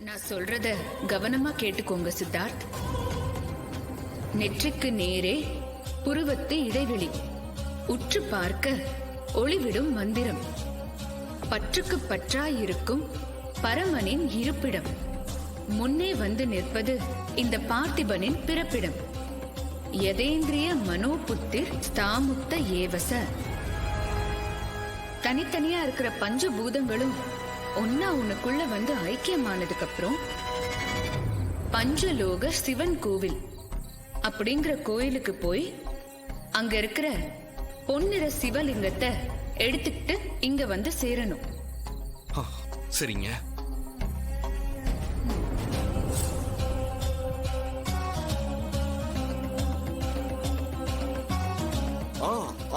நான் சொல்றத கவனமா கேட்டுக்கோங்க சித்தார்த். நெற்றிக்கு நேரே புருவத்து இடைவெளி, உற்று பார்க்க ஒளிவிடும் மந்திரம், பற்றுக்கு பற்றாயிருக்கும் பரமனின் இருப்பிடம், முன்னே வந்து நிற்பது இந்த பார்த்திபனின் பிறப்பிடம். யதேந்திரிய மனோபுத்திர் ஸ்தாமுக்த ஏவச. தனித்தனியா இருக்கிற பஞ்சபூதங்களும் ஒன்னா உனக்குள்ள வந்து ஐக்கியமானதுக்கு அப்புறம் பஞ்சலோக சிவன் கோவில் அப்படிங்கிற கோயிலுக்கு போய் அங்க இருக்கிற பொன்னிற சிவலிங்கத்தை எடுத்துக்கிட்டு இங்க வந்து சேரணும். சரிங்க.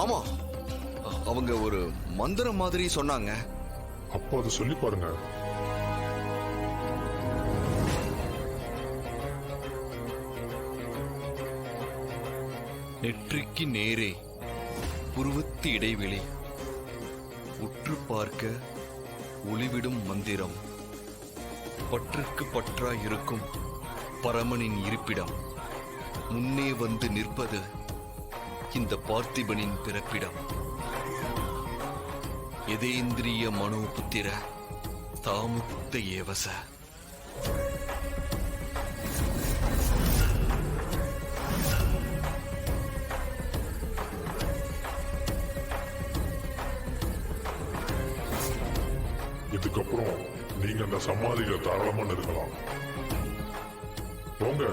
ஆமா, அவங்க ஒரு மந்திரம் மாதிரி சொன்னாங்க. அப்போ அதை சொல்லி பாருங்க. நெற்றிக்கு நேரே புருவத்து இடைவெளி, உற்று பார்க்க ஒளிவிடும் மந்திரம், பற்றுக்கு பற்றாய் இருக்கும் பரமனின் இருப்பிடம், முன்னே வந்து நிற்பது இந்த பார்த்திபனின் பிறப்பிடம். யதேந்திரிய மனோபுத்திர தாமுக்த ஏவச. இதுக்கப்புறம் நீங்க அந்த சமாதியில தாராளமா இருக்கலாம். போங்க,